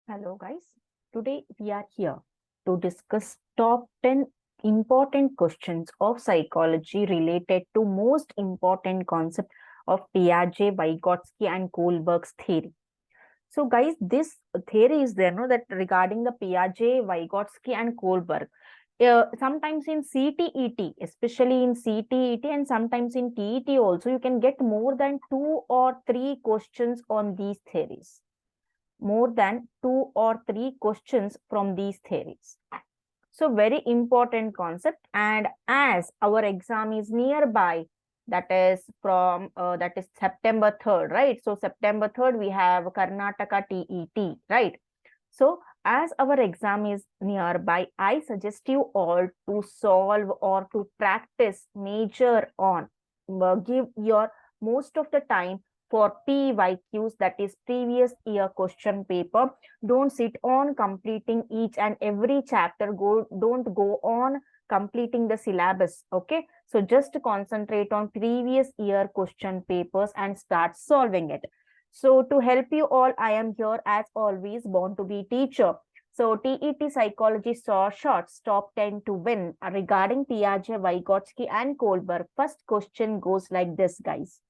Hello guys, today we are here to discuss top 10 important questions of psychology related to most important concept of Piaget, Vygotsky and Kohlberg's theory. So guys, this theory is there, no, that regarding the Piaget, Vygotsky and Kohlberg. Sometimes in CTET, especially in CTET and sometimes in TET also, you can get more than 2 or 3 questions on these theories, more than 2 or 3 questions from these theories. So very important concept. And as our exam is nearby, that is September 3rd, right? So September 3rd, we have Karnataka TET, right? So as our exam is nearby, I suggest you all to solve or to practice major on, give your most of the time for PYQs, that is previous year question paper. Don't sit on completing each and every chapter. Don't go on completing the syllabus. Okay, so just concentrate on previous year question papers and start solving it. So to help you all, I am here as always, born to be teacher. So TET Psychology saw Shorts top 10 to win regarding Piaget, Vygotsky and Kohlberg. First question goes like this, guys.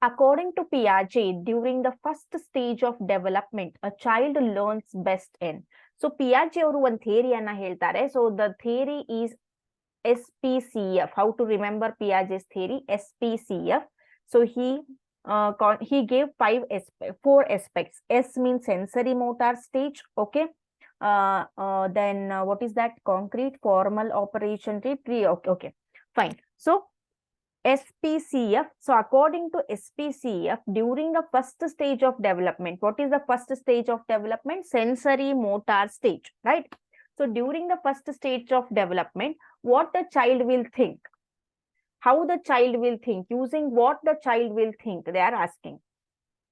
According to Piaget, during the first stage of development, a child learns best in. So Piaget ಅವರು ಒಂದು ಥಿಯರಿಯನ್ನ ಹೇಳ್ತಾರೆ. So the theory is SPCF. How to remember Piaget's theory? SPCF. So he gave 4 aspects. S means sensory motor stage. Okay. Then what is that? Concrete, formal, operation, tree. Okay. Fine. So SPCF. So according to SPCF, during the first stage of development, what is the first stage of development? Sensory motor stage, right? So during the first stage of development, what the child will think, how the child will think, using what the child will think, they are asking.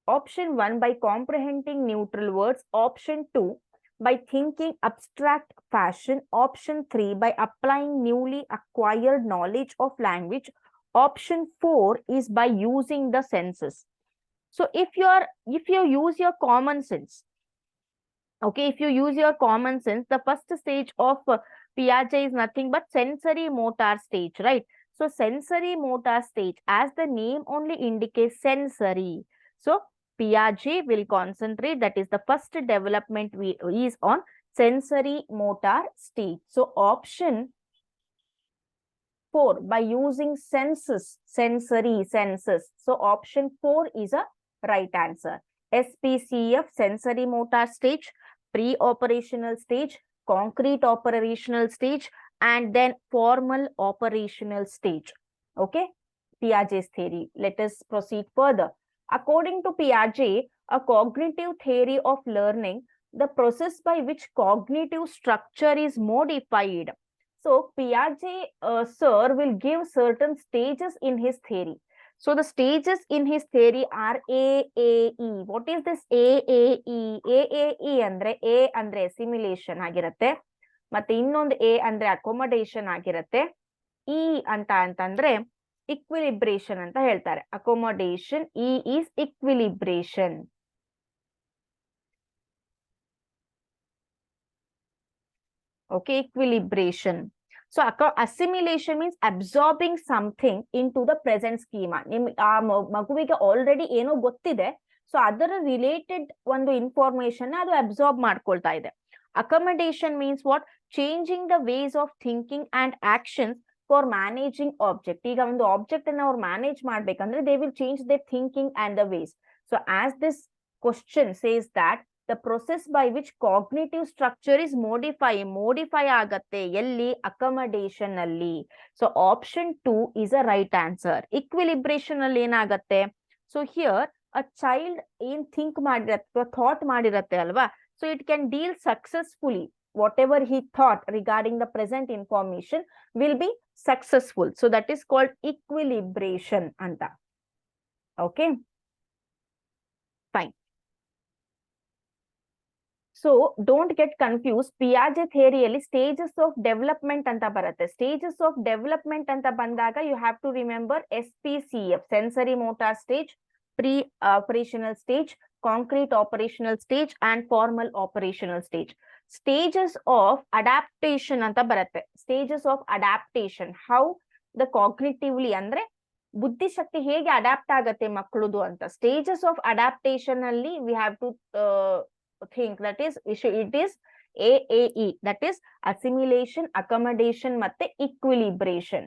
Option 1, by comprehending neutral words. Option 2, by thinking abstract fashion. Option 3, by applying newly acquired knowledge of language. Option 4 is by using the senses. So if you use your common sense, okay, if you use your common sense, the first stage of Piaget is nothing but sensory motor stage, right? So sensory motor stage, as the name only indicates, sensory. So Piaget will concentrate, that is the first development is on sensory motor stage. So option 4, by using senses, sensory senses. So option 4 is a right answer. SPCF, sensory motor stage, pre-operational stage, concrete operational stage, and then formal operational stage. Okay, Piaget's theory. Let us proceed further. According to Piaget, a cognitive theory of learning, the process by which cognitive structure is modified. So Piaget sir will give certain stages in his theory. So the stages in his theory are AAE. What is this AAE? AAE andre A andre assimilation ಆಗಿರುತ್ತೆ, ಮತ್ತೆ ಇನ್ನೊಂದು A ಅಂದ್ರೆ accommodation ಆಗಿರುತ್ತೆ. E ಅಂತಂದ್ರೆ equilibration ಅಂತ ಹೇಳ್ತಾರೆ. Accommodation. E is equilibration. Okay, equilibration. So assimilation means absorbing something into the present schema. ಮಗುವಿಗೆ already ಏನೋ ಗೊತ್ತಿದೆ, ಸೊ ಅದರ ರಿಲೇಟೆಡ್ ಒಂದು ಇನ್ಫಾರ್ಮೇಶನ್ ಅದು ಅಬ್ಸಾರ್ಬ್ ಮಾಡ್ಕೊಳ್ತಾ ಇದೆ. Accommodation means what? Changing the ways of thinking and actions for managing object. ಈಗ ಒಂದು ಆಬ್ಜೆಕ್ಟ್ ಅನ್ನ ಅವ್ರು ಮ್ಯಾನೇಜ್ ಮಾಡ್ಬೇಕಂದ್ರೆ they will change the thinking and the ways. So as this question says that the process by which cognitive structure is modify ಆಗತ್ತೆ ಎಲ್ಲಿ? accommodation ಅಲ್ಲಿ. So option 2 is a right answer. equilibration ಅಲ್ಲಿ ಏನಾಗತ್ತೆ? So here a child ಏನ್ think ಮಾಡಿರತ್ತೆ, thought ಮಾಡಿರತ್ತೆ ಅಲ್ವಾ, so it can deal successfully. Whatever he thought regarding the present information will be successful. So that is called equilibration anta. Okay, fine. So don't get confused. Piaget theory ಅಲ್ಲಿ stages of development ಅಂತ ಬರುತ್ತೆ. Stages of development ಅಂತ ಬಂದಾಗ you have to remember SPCF, sensory motor stage, pre-operational stage, concrete operational stage and formal operational stage. Stages of adaptation anta baratte. Stages of adaptation, how the cognitively ಅಂದ್ರೆ ಬುದ್ಧಿಶಕ್ತಿ ಹೇಗೆ adapt ಆಗತ್ತೆ ಮಕ್ಕಳದು ಅಂತ. Stages of adaptation ಅಲ್ಲಿ we have to think that is it is AAE, that is assimilation, accommodation ಮತ್ತೆ equilibration.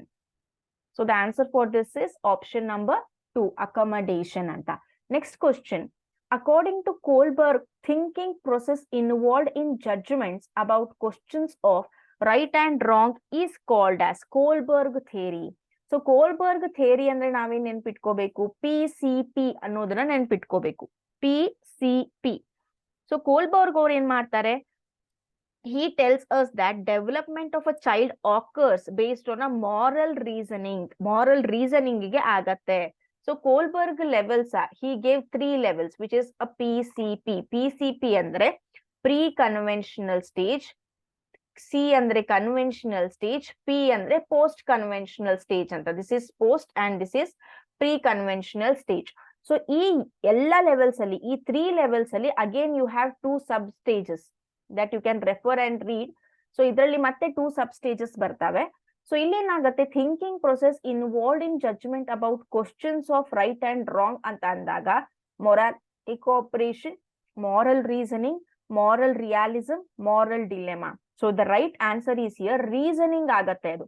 So the answer for this is option number 2, accommodation anta. Next question. According to Kohlberg, thinking process involved in judgments about questions of right and wrong is called as Kohlberg theory. So Kohlberg theory ಅಂದ್ರೆ ನಾವೇನ್ ನೆನ್ಪಿಟ್ಕೋಬೇಕು, PCP ಅನ್ನೋದನ್ನ ನೆನ್ಪಿಟ್ಕೋಬೇಕು. PCP. So Kohlberg ಅವ್ರು ಏನ್ ಮಾಡ್ತಾರೆ, he tells us that development of a child occurs based on a moral reasoning ಗೆ ಆಗತ್ತೆ. So Kohlberg levels he gave 3 levels, which is a PCP ಅಂದ್ರೆ pre-conventional stage, C ಅಂದ್ರೆ conventional stage, P ಅಂದ್ರೆ post conventional stage ಅಂತ. This is post and this is pre-conventional stage. So ಈ ಎಲ್ಲ levels ಅಲ್ಲಿ, ಈ 3 ಲೆವೆಲ್ಸ್ ಅಲ್ಲಿ again you have 2 sub stages that you can refer and read. So ಇದರಲ್ಲಿ ಮತ್ತೆ 2 sub stages ಬರ್ತವೆ. ಸೊ ಇಲ್ಲೇನಾಗತ್ತೆ, thinking process involved in judgement about questions of right and wrong ಅಂತ ಅಂದಾಗ morality cooperation, moral reasoning, moral realism, moral dilemma. So the right answer is here reasoning ಆಗತ್ತೆ. ಅದು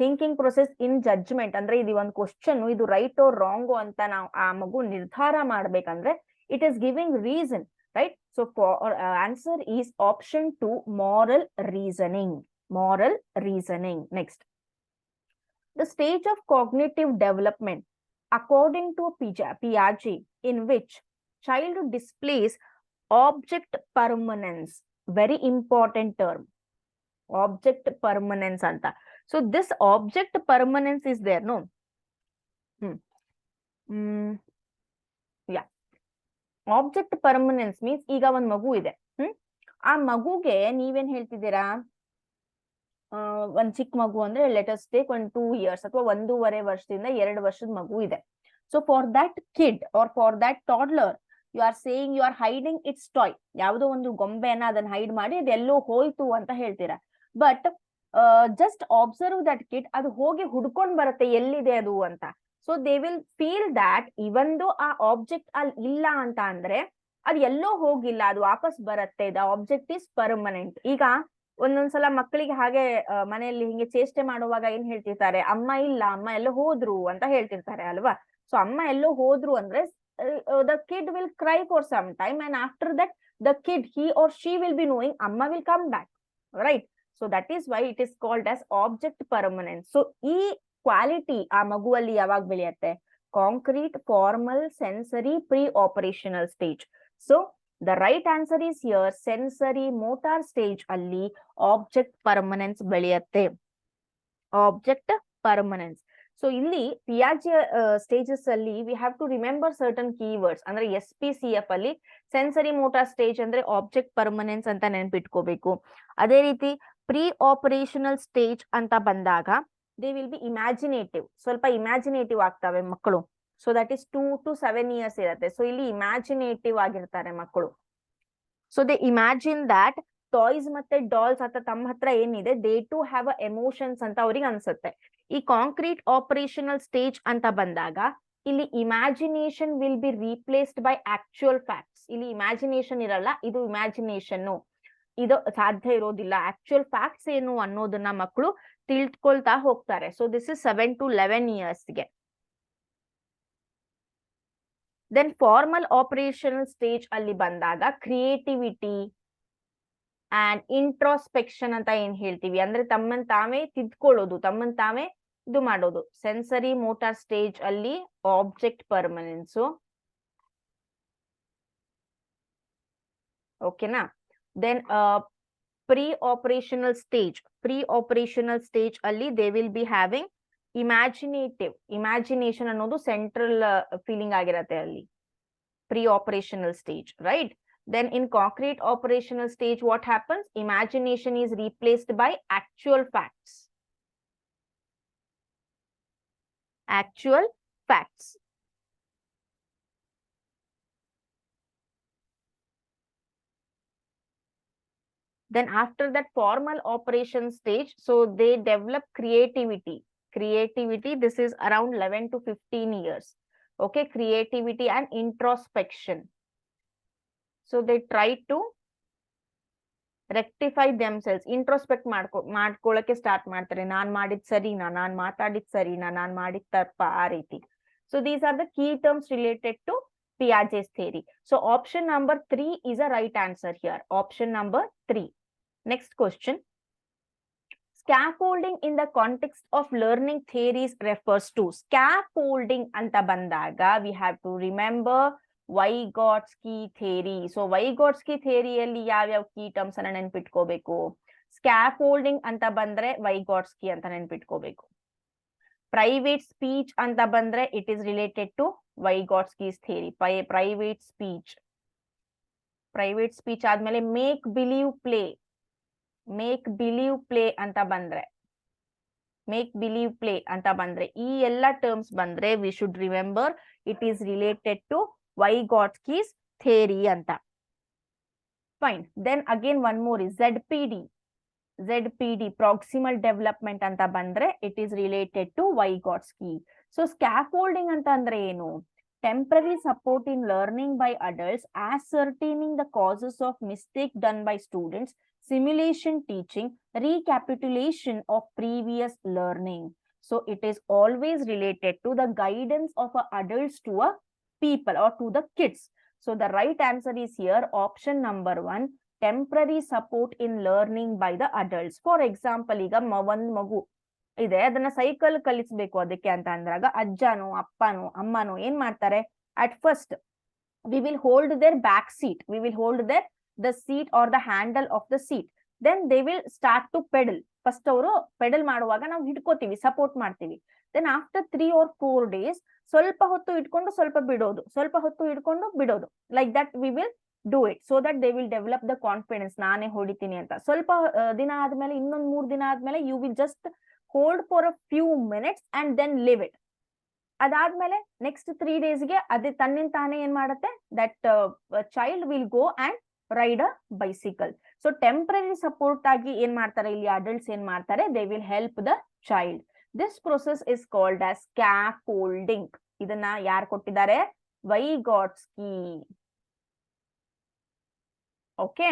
thinking process in judgment ಅಂದ್ರೆ ಇದು ಒಂದು question, ಇದು right or wrong ಅಂತ ನಾವು ಆ ಮಗು ನಿರ್ಧಾರ ಮಾಡ್ಬೇಕಂದ್ರೆ it is giving reason, right? So for answer is option 2, moral reasoning. Next, the stage of cognitive development according to Piaget in which child displays object permanence. Very important term, object permanence anta. So this object permanence is there, no? Yeah, object permanence means ಈಗ ಒಂದ್ ಮಗು ಇದೆ, ಆ ಮಗುಗೆ ನೀವೇನ್ ಹೇಳ್ತಿದ್ದೀರಾ, ಒಂದ್ ಚಿಕ್ಕ ಮಗು ಅಂದ್ರೆ ಲೆಟಸ್ ಟೇಕ್ 2 years ಅಥವಾ 1.5 ವರ್ಷದಿಂದ 2 ವರ್ಷದ ಮಗು ಇದೆ. So for that kid or for that toddler you are saying you are hiding its toy. ಯಾವುದೋ ಒಂದು ಗೊಂಬೆನ ಅದನ್ನ ಹೈಡ್ ಮಾಡಿ ಅದೆಲ್ಲೋ ಹೋಯ್ತು ಅಂತ ಹೇಳ್ತೀರಾ. But just observe that kid, ಅದು ಹೋಗಿ ಹುಡ್ಕೊಂಡ್ ಬರುತ್ತೆ ಎಲ್ಲಿದೆ ಅದು ಅಂತ. So they will feel that even though ಆ ಆಬ್ಜೆಕ್ಟ್ ಅಲ್ಲಿ ಇಲ್ಲ ಅಂತ ಅಂದ್ರೆ ಅದು ಎಲ್ಲೋ ಹೋಗಿಲ್ಲ, ಅದು ವಾಪಸ್ ಬರುತ್ತೆ. The object is permanent. ಈಗ ಒಂದೊಂದ್ಸಲ ಮಕ್ಕಳಿಗೆ ಹಾಗೆ ಮನೆಯಲ್ಲಿ ಹಿಂಗೆ ಚೇಷ್ಟೆ ಮಾಡುವಾಗ ಏನ್ ಹೇಳ್ತಿರ್ತಾರೆ, ಅಮ್ಮ ಇಲ್ಲ, ಅಮ್ಮ ಎಲ್ಲೋ ಹೋದ್ರು ಅಂತ ಹೇಳ್ತಿರ್ತಾರೆ ಅಲ್ವಾ. ಸೊ ಅಮ್ಮ ಎಲ್ಲೋ ಹೋದ್ರು ಅಂದ್ರೆ the kid will cry for some time and after that the kid he or she will be knowing ಅಮ್ಮ will come back, right? So that is why it is called as object permanent. ಸೊ ಈ quality ಆ ಮಗುವಲ್ಲಿ ಯಾವಾಗ ಬೆಳೆಯುತ್ತೆ, concrete, formal, sensory, pre operational stage. So the right answer is here sensory motor stage ಅಲ್ಲಿ object permanence ಬೆಳೆಯುತ್ತೆ. Object permanence. So ಇಲ್ಲಿ ಪಿಯಾಜೆ ಸ್ಟೇಜಸ್ ಅಲ್ಲಿ we have to remember certain keywords. ಅಂದ್ರೆ SPCF ಅಲ್ಲಿ ಸೆನ್ಸರಿ ಮೋಟಾರ್ ಸ್ಟೇಜ್ ಅಂದ್ರೆ object permanence ಅಂತ ನೆನ್ಪಿಟ್ಕೋಬೇಕು. ಅದೇ ರೀತಿ ಪ್ರೀ ಆಪರೇಷನಲ್ ಸ್ಟೇಜ್ ಅಂತ ಬಂದಾಗ ದೇ ವಿಲ್ ಬಿ ಇಮ್ಯಾಜಿನೇಟಿವ್, ಸ್ವಲ್ಪ ಇಮ್ಯಾಜಿನೇಟಿವ್ ಆಗ್ತವೆ ಮಕ್ಕಳು. So that is 2 to 7 years ಇರುತ್ತೆ. ಸೊ ಇಲ್ಲಿ ಇಮ್ಯಾಜಿನೇಟಿವ್ ಆಗಿರ್ತಾರೆ ಮಕ್ಕಳು. So they imagine that toys ಮತ್ತೆ ಡಾಲ್ಸ್ ಅಥವಾ ತಮ್ಮ ಹತ್ರ ಏನಿದೆ they to have a emotions ಅಂತ ಅವ್ರಿಗೆ ಅನ್ಸುತ್ತೆ. ಈ ಕಾಂಕ್ರೀಟ್ ಆಪರೇಷನಲ್ ಸ್ಟೇಜ್ ಅಂತ ಬಂದಾಗ ಇಲ್ಲಿ imagination will be replaced by actual facts. ಇಲ್ಲಿ ಇಮ್ಯಾಜಿನೇಷನ್ ಇರಲ್ಲ, ಇದು ಇಮ್ಯಾಜಿನೇಷನ್, ಇದು ಸಾಧ್ಯ ಇರೋದಿಲ್ಲ. ಆಕ್ಚುಯಲ್ ಫ್ಯಾಕ್ಟ್ಸ್ ಏನು ಅನ್ನೋದನ್ನ ಮಕ್ಕಳು ತಿಳ್ಕೊಳ್ತಾ ಹೋಗ್ತಾರೆ. So this is 7 to 11 years ಗೆ. ದೆನ್ ಫಾರ್ಮಲ್ ಆಪರೇಷನಲ್ ಸ್ಟೇಜ್ ಅಲ್ಲಿ ಬಂದಾಗ ಕ್ರಿಯೇಟಿವಿಟಿ ಅಂಡ್ ಇಂಟ್ರೋಸ್ಪೆಕ್ಷನ್ ಅಂತ ಏನ್ ಹೇಳ್ತೀವಿ, ಅಂದ್ರೆ ತಮ್ಮನ್ ತಾವೇ ತಿದ್ಕೊಳ್ಳೋದು, ತಮ್ಮನ್ ತಾವೇ ಇದು ಮಾಡೋದು. ಸೆನ್ಸರಿ ಮೋಟಾರ್ ಸ್ಟೇಜ್ ಅಲ್ಲಿ ಆಬ್ಜೆಕ್ಟ್ ಪರ್ಮನೆನ್ಸು, ಓಕೆನಾ. ದೆನ್ pre-operational stage ಅಲ್ಲಿ they will be having imagination ಅನ್ನೋದು ಸೆಂಟ್ರಲ್ ಫೀಲಿಂಗ್ ಆಗಿರತ್ತೆ ಅಲ್ಲಿ pre-operational stage, right? Then in concrete operational stage what happens, imagination is replaced by actual facts. Then after that formal operation stage, so they develop creativity. Creativity, this is around 11 to 15 years. Okay, creativity and introspection. So they try to rectify themselves, introspect ಮಾಡ್ಕೊಳ್ಳಕ್ಕೆ start ಮಾಡ್ತಾರೆ. ನಾನ್ ಮಾಡಿದ್ ಸರಿನಾ, ನಾನ್ ಮಾತಾಡಿದ್ ಸರಿನಾ, ನಾನ್ ಮಾಡಿದ್ ತಪ್ಪ, ಆ ರೀತಿ. So these are the key terms related to Piaget's theory. So option number 3 is a right answer here. Option number 3. Next question. Scaffolding in the context of learning theories refers to. Scaffolding anta bandaga we have to remember Vygotsky theory. So Vygotsky theory alli yav key terms anna ನೆನಪಿಟ್ಕೋಬೇಕು. Scaffolding anta bandre Vygotsky anta ನೆನಪಿಟ್ಕೋಬೇಕು. Private speech anta bandre it is related to Vygotsky's theory. Private speech. Private speech ಆದ್ಮೇಲೆ make believe play. Make believe play ಅಂತ ಬಂದ್ರೆ, make believe play ಅಂತ ಬಂದ್ರೆ ಈ ಎಲ್ಲ terms ಬಂದ್ರೆ we should remember it is related to Vygotsky's theory ಅಂತ. Fine. Then again one more is ZPD proximal development ಅಂತ ಬಂದ್ರೆ it is related to Vygotsky. So scaffolding ಅಂತ ಅಂದ್ರೆ ಏನು? Temporary support in learning by adults, ascertaining the causes of mistake done by students, simulation teaching, recapitulation of previous learning. So it is always related to the guidance of adults to a people or to the kids. So the right answer is here option number 1, temporary support in learning by the adults. For example, ಈಗ ಒಂದು ಮಗು ಇದೆ, ಅದನ್ನ cycle ಕಲಿಸ್ಬೇಕು ಅದಕ್ಕೆ ಅಂತ ಅಂದಾಗ ಅಜ್ಜನೋ ಅಪ್ಪನೋ ಅಮ್ಮನೋ ಏನ್ ಮಾಡ್ತಾರೆ? At first we will hold their back seat, we will hold their the seat or the handle of the seat. Then they will start to pedal. First ಅವರು ಪೆಡಲ್ ಮಾಡುವಾಗ ನಾವು ಹಿಡ್ಕೋತೀವಿ, ಸಪೋರ್ಟ್ ಮಾಡ್ತೀವಿ. ದೆನ್ ಆಫ್ಟರ್ 3 or 4 days ಸ್ವಲ್ಪ ಹೊತ್ತು ಇಟ್ಕೊಂಡು ಸ್ವಲ್ಪ ಬಿಡೋದು, ಸ್ವಲ್ಪ ಹೊತ್ತು ಇಟ್ಕೊಂಡು ಬಿಡೋದು. Like that we will do it so that they will develop the confidence, ನಾನೇ ಹೊಡಿತೀನಿ ಅಂತ. ಸ್ವಲ್ಪ ದಿನ ಆದ್ಮೇಲೆ, ಇನ್ನೊಂದ್ 3 ದಿನ ಆದ್ಮೇಲೆ you will just hold for a few minutes and then leave it. ಅದಾದ್ಮೇಲೆ ನೆಕ್ಸ್ಟ್ 3 days ಗೆ ಅದೇ ತನ್ನಿಂದ ತಾನೇ ಏನ್ ಮಾಡುತ್ತೆ? That child will go and ride a bicycle. So temporary support ಆಗಿ ಏನ್ ಮಾಡ್ತಾರೆ ಇಲ್ಲಿ ಅಡಲ್ಟ್ಸ್ ಏನ್ ಮಾಡ್ತಾರೆ? They will help the child. This process is called as scaffolding. ಇದನ್ನ ಯಾರು ಕೊಟ್ಟಿದ್ದಾರೆ? Vygotsky. Okay,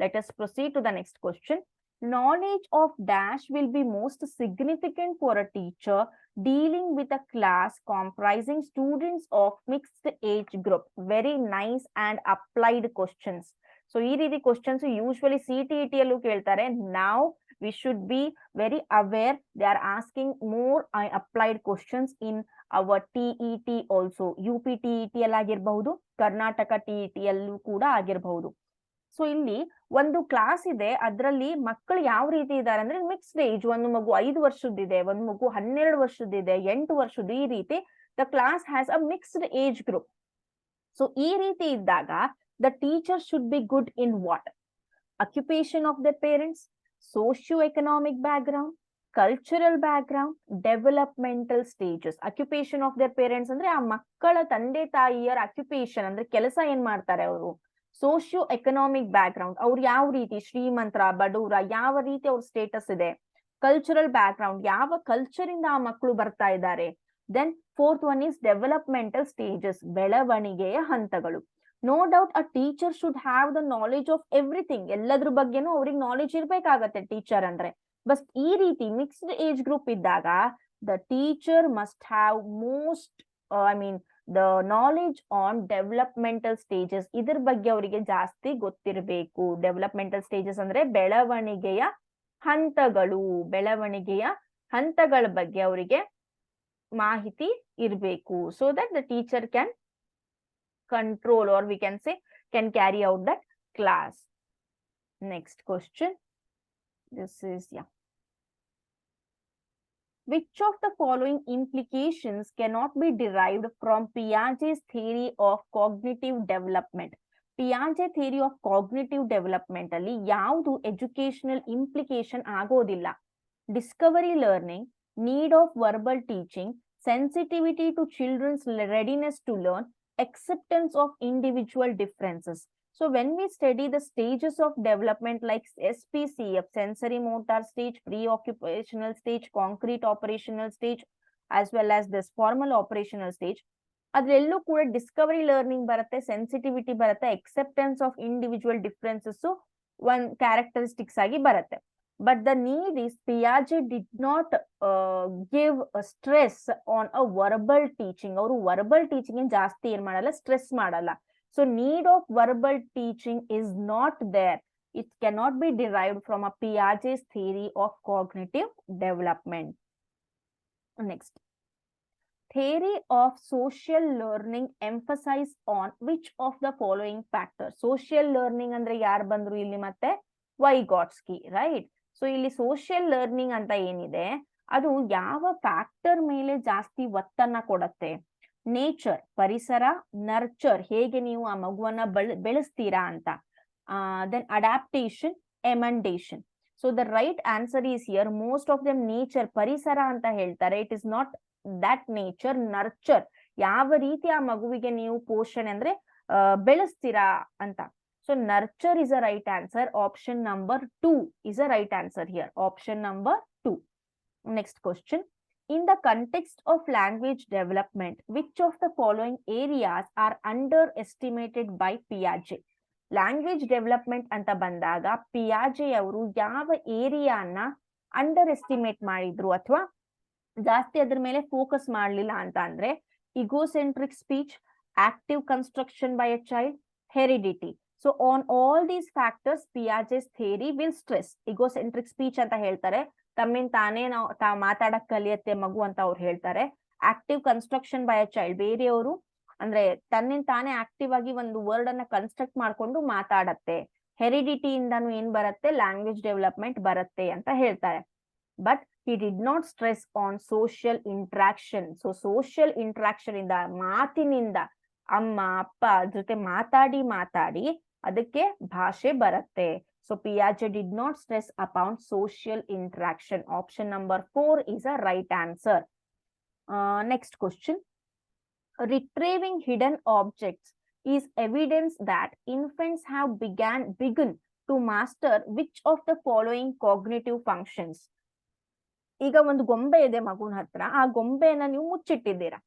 let us proceed to the next question. Knowledge of dash will be most significant for a teacher dealing with a class comprising students of mixed age group. Very nice and applied questions. So ee reeti questions usually CTET allu keltare. Now we should be very aware they are asking more applied questions in our TET also. UP TET allu agirಬಹುದು, Karnataka TET allu kuda agirಬಹುದು. So ಇಲ್ಲಿ ಒಂದು class ಇದೆ, ಅದರಲ್ಲಿ ಮಕ್ಕಳು ಯಾವ ರೀತಿ ಇದ್ದಾರೆ ಅಂದ್ರೆ ಮಿಕ್ಸ್ಡ್ ಏಜ್. ಒಂದು ಮಗು 5 ವರ್ಷದ್ದಿದೆ, ಒಂದು ಮಗು 12 ವರ್ಷದ್ದಿದೆ, 8 ವರ್ಷದ್ದು, ಈ ರೀತಿ the class has a mixed age group. So ಈ ರೀತಿ ಇದ್ದಾಗ the teacher should be good in what? Occupation of the parents, socio economic back ground, cultural back ground, developmental stages. Occupation of there parents ಅಂದ್ರೆ ಆ ಮಕ್ಕಳ ತಂದೆ ತಾಯಿಯರ occupation ಅಂದ್ರೆ ಕೆಲಸ ಏನ್ ಮಾಡ್ತಾರೆ ಅವರು. ಸೋಶಿಯೋ ಎಕನಾಮಿಕ್ ಬ್ಯಾಕ್ ಗ್ರೌಂಡ್, ಅವ್ರು ಯಾವ ರೀತಿ ಶ್ರೀಮಂತರ ಬಡವರ, ಯಾವ ರೀತಿ ಅವ್ರ ಸ್ಟೇಟಸ್ ಇದೆ. ಕಲ್ಚರಲ್ ಬ್ಯಾಕ್ ಗ್ರೌಂಡ್, ಯಾವ ಕಲ್ಚರ್ ಇಂದ ಆ ಮಕ್ಕಳು ಬರ್ತಾ ಇದ್ದಾರೆ. Then fourth one is developmental stages, ಬೆಳವಣಿಗೆಯ ಹಂತಗಳು. No doubt a teacher should have the knowledge of everything. ಎಲ್ಲದ್ರ ಬಗ್ಗೆನೂ ಅವ್ರಿಗೆ ನಾಲೆಜ್ ಇರ್ಬೇಕಾಗತ್ತೆ ಟೀಚರ್ ಅಂದ್ರೆ. ಬಟ್ ಈ ರೀತಿ ಮಿಕ್ಸ್ಡ್ ಏಜ್ ಗ್ರೂಪ್ ಇದ್ದಾಗ the teacher must have most the knowledge on developmental stages. ಇದ್ರ ಬಗ್ಗೆ ಅವರಿಗೆ ಜಾಸ್ತಿ ಗೊತ್ತಿರಬೇಕು. ಡೆವಲಪ್ಮೆಂಟಲ್ ಸ್ಟೇಜಸ್ ಅಂದ್ರೆ ಬೆಳವಣಿಗೆಯ ಹಂತಗಳು, ಬೆಳವಣಿಗೆಯ ಹಂತಗಳ ಬಗ್ಗೆ ಅವರಿಗೆ ಮಾಹಿತಿ ಇರಬೇಕು. So that the teacher can control or we can say can carry out that class. Next question. This is Which of the following implications cannot be derived from Piaget's theory of cognitive development? Piaget theory of cognitive development ಅಲ್ಲಿ ಯಾವುದು educational implication ಆಗೋದಿಲ್ಲ? Discovery learning, need of verbal teaching, sensitivity to children's readiness to learn, acceptance of individual differences. So when we study the stages of development like SPCF, sensory motor stage, pre-occupational stage, concrete operational stage, as well as this formal operational stage, ಅದ್ರೆಲ್ಲೂ ಕೂಡ Discovery learning ಬರುತ್ತೆ, sensitivity ಬರುತ್ತೆ, acceptance of individual differences ಒಂದ್ characteristics ಆಗಿ ಬರುತ್ತೆ. But the need is Piaget did not give a stress on a verbal teaching. ಅವರು verbal teaching ಜಾಸ್ತಿ ಏನ್ ಮಾಡಲ್ಲ, ಸ್ಟ್ರೆಸ್ ಮಾಡಲ್ಲ. So need of verbal teaching is not there. It cannot be derived from a Piaget's theory of cognitive development. Next. Theory of social learning emphasize on which of the following factors? Social learning ಅಂದ್ರೆ ಯಾರು ಬಂದ್ರು ಇಲ್ಲಿ ಮತ್ತೆ ವೈಗಾಟ್ಸ್ಕಿ, right? So ಇಲ್ಲಿ social learning ಅಂತ ಏನಿದೆ ಅದು ಯಾವ ಫ್ಯಾಕ್ಟರ್ ಮೇಲೆ ಜಾಸ್ತಿ ಒತ್ತನ್ನ ಕೊಡತ್ತೆ? ನೇಚರ್, ಪರಿಸರ, ನರ್ಚರ್, ಹೇಗೆ ನೀವು ಆ ಮಗುವನ್ನ ಬೆಳೆಸ್ತೀರಾ ಅಂತ, then adaptation, emendation. So the right answer is here most of them nature, ಪರಿಸರ ಅಂತ ಹೇಳ್ತಾರೆ. It is not that nature, nurture, ಯಾವ ರೀತಿ ಆ ಮಗುವಿಗೆ ನೀವು ಪೋಷಣೆ ಅಂದ್ರೆ ಬೆಳೆಸ್ತೀರಾ ಅಂತ. So nurture is a right answer. Option number 2 is a right answer here. Option number 2. Next question. In the context of language development, which of the following areas are underestimated by Piaget? Language development anta bandaga Piaget avaru yava area na underestimate ಮಾಡಿದ್ರು ಅಥವಾ ಜಾಸ್ತಿ ಅದ್ರ ಮೇಲೆ focus ಮಾಡಲಿಲ್ಲ ಅಂತ ಅಂದ್ರೆ egocentric speech, active construction by a child, heredity. So on all these factors Piaget's theory will stress. Egocentric speech ಅಂತ ಹೇಳ್ತಾರೆ, ತಮ್ಮಿಂದ ತಾನೇ ನಾವು ಮಾತಾಡಕ್ ಕಲಿಯತ್ತೆ ಮಗು ಅಂತ ಅವ್ರು ಹೇಳ್ತಾರೆ. Active construction by a child, ಬೇರೆಯವರು ಅಂದ್ರೆ ತನ್ನಿಂದ ತಾನೇ ಆಕ್ಟಿವ್ ಆಗಿ ಒಂದು ವರ್ಡ್ ಅನ್ನ ಕನ್ಸ್ಟ್ರಕ್ಟ್ ಮಾಡ್ಕೊಂಡು ಮಾತಾಡತ್ತೆ. ಹೆರಿಡಿಟಿ ಇಂದಾನು ಏನ್ ಬರುತ್ತೆ, ಲ್ಯಾಂಗ್ವೇಜ್ ಡೆವಲಪ್ಮೆಂಟ್ ಬರುತ್ತೆ ಅಂತ ಹೇಳ್ತಾರೆ. But he did not stress on social interaction. So social interaction ಇಂದ, ಮಾತಿನಿಂದ, ಅಮ್ಮ ಅಪ್ಪ ಜೊತೆ ಮಾತಾಡಿ ಅದಕ್ಕೆ ಭಾಷೆ ಬರುತ್ತೆ. So Piaget did not stress upon social interaction. Option number 4 is a right answer. Next question. Retrieving hidden objects is evidence that infants have begun to master which of the following cognitive functions? ಈಗ ಒಂದು ಗೊಂಬೆ ಇದೆ ಮಗುನ ಹತ್ರ, ಆ ಗೊಂಬೆನ ನೀವು ಮುಚ್ಚಿಟ್ಟಿದ್ದೀರಾ.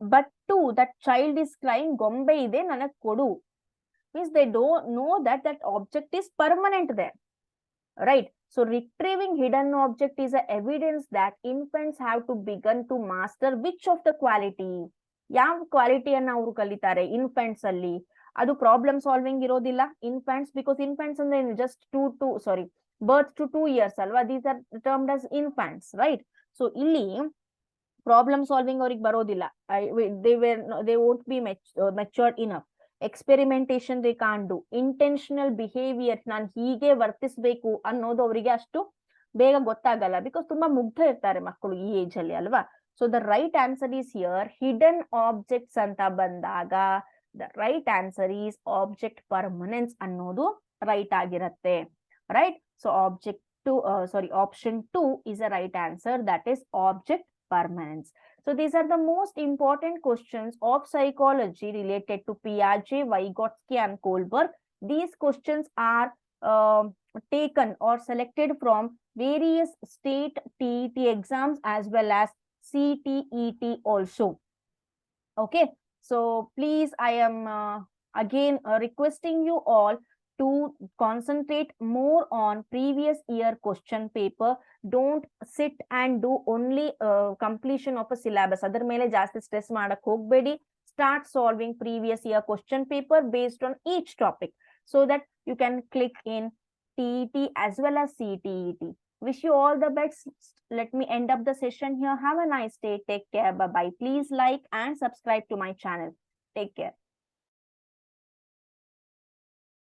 But to that child is crying, ಗೊಂಬೆ ಇದೆ ನನಗ್ ಕೊಡು, means they don't know that object is permanent there, right? So retrieving hidden object is a evidence that infants have to begin to master which of the quality. ಯಾವ ಕ್ವಾಲಿಟಿಯನ್ನ ಅವರು ಕಲಿತಾರೆ infants ಅಲ್ಲಿ? ಅದು problem solving ಇರೋದಿಲ್ಲ infants, because infants ಅಂದ್ರೆ just birth to 2 years ಅಲ್ವಾ, these are termed as infants, right? So ಇಲ್ಲಿ problem solving ಅವ್ರಿಗೆ ಬರೋದಿಲ್ಲ, they won't be matured enough. Experimentation they can't do. Intentional behaviour, ನಾನು ಹೀಗೆ ವರ್ತಿಸ್ಬೇಕು ಅನ್ನೋದು ಅವರಿಗೆ ಅಷ್ಟು ಬೇಗ ಗೊತ್ತಾಗಲ್ಲ, ಬಿಕಾಸ್ ತುಂಬಾ ಮುಗ್ಧ ಇರ್ತಾರೆ ಮಕ್ಕಳು ಈ ಏಜ್ ಅಲ್ಲಿ ಅಲ್ವಾ. So the right answer is here hidden objects ಅಂತ ಬಂದಾಗ the right answer is object permanence ಅನ್ನೋದು ರೈಟ್ ಆಗಿರತ್ತೆ, right? So option 2 is a right answer, that is object permanence. So these are the most important questions of psychology related to Piaget, Vygotsky and Kohlberg. These questions are taken or selected from various state TET exams as well as CTET also. Okay, so please, I am again requesting you all to concentrate more on previous year question paper. Don't sit and do only completion of a syllabus. Adar mele jaasti stress madak hogbedi. Start solving previous year question paper based on each topic so that you can click in TET as well as CTET. Wish you all the best. Let me end up the session here. Have a nice day. Take care. Bye bye. Please like and subscribe to my channel. Take care.